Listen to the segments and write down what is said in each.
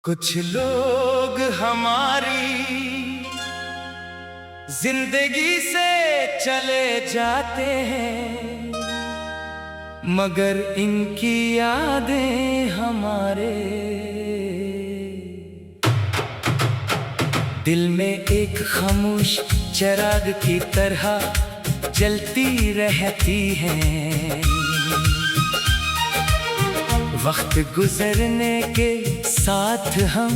कुछ लोग हमारी जिंदगी से चले जाते हैं, मगर इनकी यादें हमारे दिल में एक खामोश चिराग की तरह जलती रहती हैं। वक्त गुजरने के साथ हम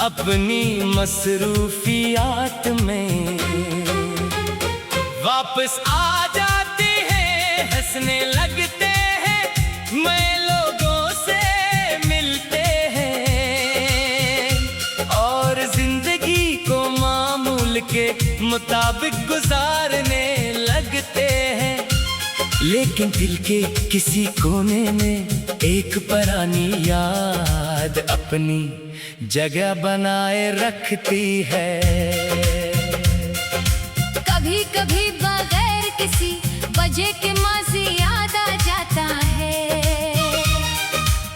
अपनी मसरूफियात में वापस आ जाते हैं, हंसने लगते हैं, नए लोगों से मिलते हैं और जिंदगी को मामूल के मुताबिक गुजारने लगते हैं। लेकिन दिल के किसी कोने में एक पुरानी याद अपनी जगह बनाए रखती है। कभी कभी बगैर किसी वजह के माज़ी याद आ जाता है।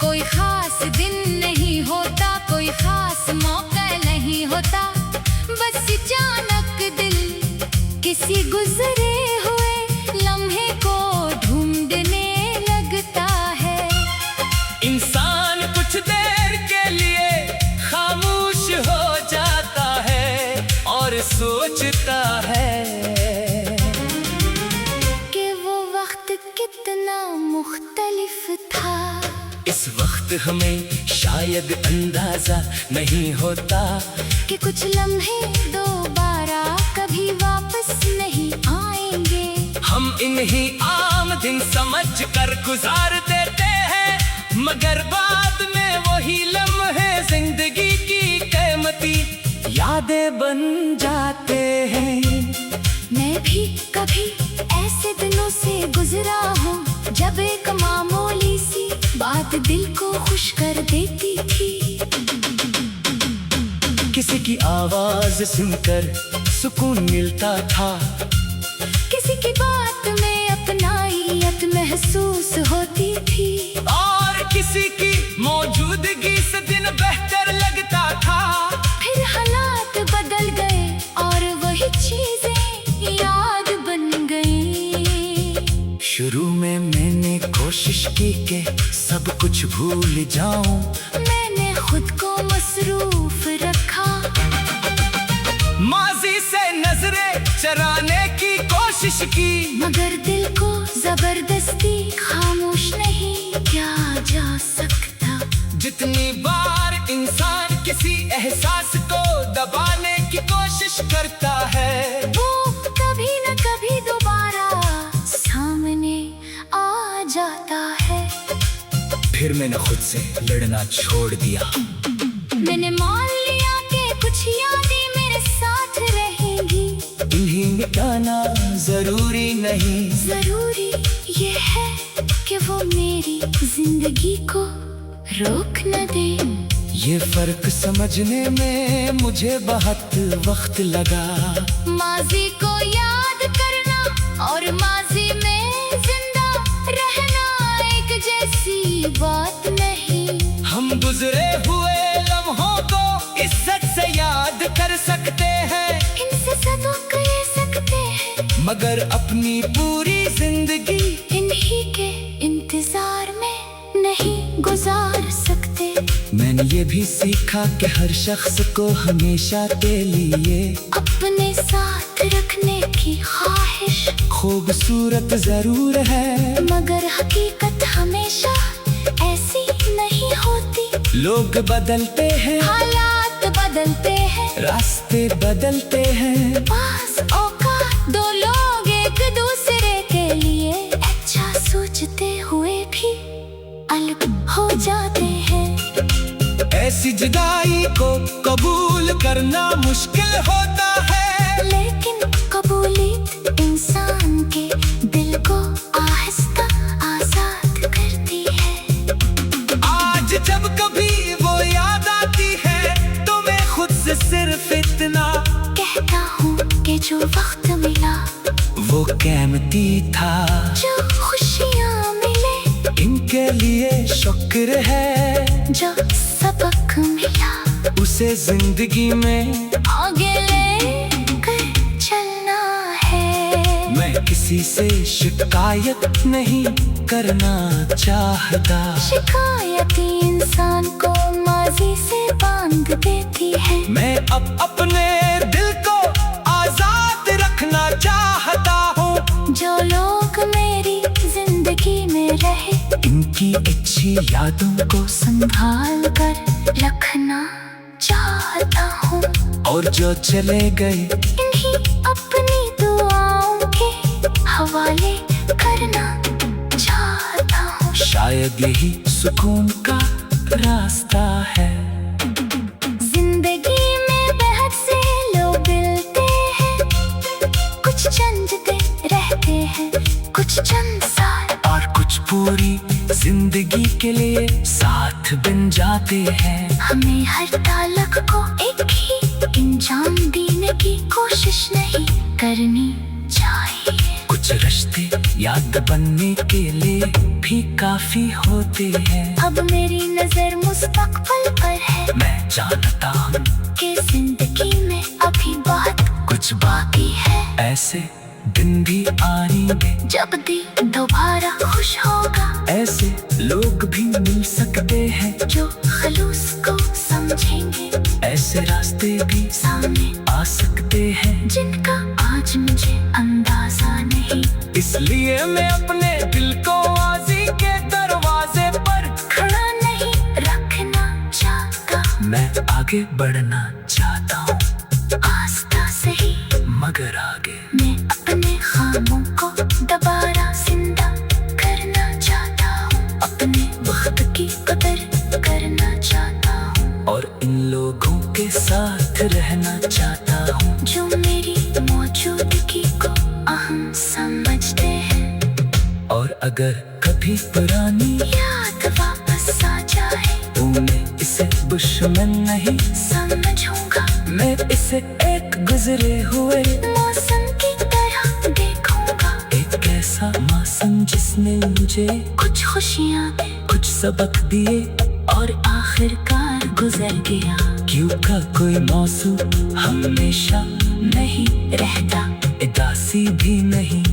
कोई खास दिन नहीं होता, कोई खास मौका नहीं होता, बस अचानक दिल किसी गुजरे हुए लम्हे को ढूंढने लगता है। इंसान कुछ देर के लिए खामोश हो जाता है और सोचता है कि वो वक्त कितना मुख्तलिफ था। इस वक्त हमें शायद अंदाजा नहीं होता कि कुछ लम्हे दोबारा कभी वापस नहीं आएंगे। हम इन्हीं आम दिन समझ कर गुजार देते हैं, मगर बाद में वही लम्हे जिंदगी की कीमती यादें बन जाते हैं। मैं भी कभी ऐसे दिनों से गुजरा हूँ जब एक मामूली सी बात दिल को खुश कर देती थी। किसी की आवाज सुनकर सुकून मिलता था, किसी की बात में अपनाइयत महसूस होती थी, और किसी की मौजूदगी से दिन बेहतर लगता था। फिर हालात बदल गए और वही चीजें याद बन गई। शुरू में मैंने कोशिश की कि सब कुछ भूल जाऊं, मैंने खुद को मसरूफ रखा, माजी से नजरें चराने की कोशिश की, मगर दिल को जबरदस्ती खामोश नहीं किया जा सकता। जितनी बार इंसान किसी एहसास को दबाने की कोशिश करता है, वो कभी न कभी दोबारा सामने आ जाता है। फिर मैंने खुद से लड़ना छोड़ दिया। मैंने मान लिया कि कुछ यादें मेरे साथ रहेंगी, इन्हीं मिटाना जरूरी नहीं। जरूरी ये है कि वो मेरी जिंदगी को रोक न दे। ये फर्क समझने में मुझे बहुत वक्त लगा। माजी को याद करना और माजी में जिंदा रहना एक जैसी बात नहीं। हम गुजरे हुए लम्हों को इज्जत से याद कर सकते हैं, इनसे सबक ले सकते हैं, मगर अपनी पूरी जिंदगी इन्हीं के इंतजार में नहीं गुजार सकते। मैंने ये भी सीखा कि हर शख्स को हमेशा के लिए अपने साथ रखने की ख्वाहिश खूबसूरत जरूर है, मगर हकीकत हमेशा ऐसी नहीं होती। लोग बदलते हैं, हालात बदलते हैं, रास्ते बदलते हैं, पास औकात दो लोग एक दूसरे के लिए अच्छा सोचते हुए भी अलग हो जाते हैं। ऐसी जुदाई को कबूल करना मुश्किल होता है, लेकिन कबूलियत इंसान के दिल को आहिस्ता आजाद करती है। आज जब कभी वो याद आती है तो मैं खुद से सिर्फ इतना कहता हूँ कि जो वक्त मिला वो कीमती था। जो खुशियाँ मिले इनके लिए शुक्र है, जो सबक मिला उसे जिंदगी में आगे लेकर चलना है। मैं किसी से शिकायत नहीं करना चाहता। शिकायती इंसान को माजी से बांध देती है। मैं अब अपने दिल को आजाद रखना चाहता हूँ। जो लोग मेरी जिंदगी में रहे, इनकी अच्छी यादों को संभाल कर रखना चाहता हूँ। और जो चले गए, इन्हीं अपनी दुआओं के हवाले करना चाहता हूँ। शायद यही सुकून का रास्ता है। जिंदगी में बहुत से लोग मिलते हैं, कुछ चंद दिन रहते हैं, कुछ चंद साल और कुछ पूरी जिंदगी के लिए साथ बन जाते हैं। हमें हर ताल्लुक को एक ही अंजाम देने की कोशिश नहीं करनी चाहिए। कुछ रिश्ते याद बनने के लिए भी काफी होते हैं। अब मेरी नजर मुस्तकबिल पर है। मैं जानता हूँ कि जिंदगी में अभी बहुत कुछ बाकी है। ऐसे दिन भी आएंगे जब दिल दोबारा खुश होगा। ऐसे लोग भी मिल सकते हैं जो खलूस को समझेंगे। ऐसे रास्ते भी सामने आ सकते हैं जिनका आज मुझे अंदाजा नहीं। इसलिए मैं अपने दिल को आजी के दरवाजे पर खड़ा नहीं रखना चाहता। मैं आगे बढ़ना चाहता हूँ, आस्था से ही मगर आगे मैं अपने ख्वाबों को दोबारा जिंदा करना चाहता हूँ। अपने वक्त की कदर करना चाहता हूँ। और इन लोगों के साथ रहना चाहता हूँ जो मेरी मौजूदगी को अहम समझते हैं। और अगर कभी पुरानी याद वापस आ जाए तो मैं इसे दुश्मन नहीं समझूंगा। मैं इसे एक गुजरे हुए मौसम की तरह देखूंगा। एक ऐसा मौसम जिसने मुझे कुछ खुशियाँ कुछ सबक दिए और आखिरकार गुजर गया। क्योंकि कोई मौसम हमेशा नहीं रहता, उदासी भी नहीं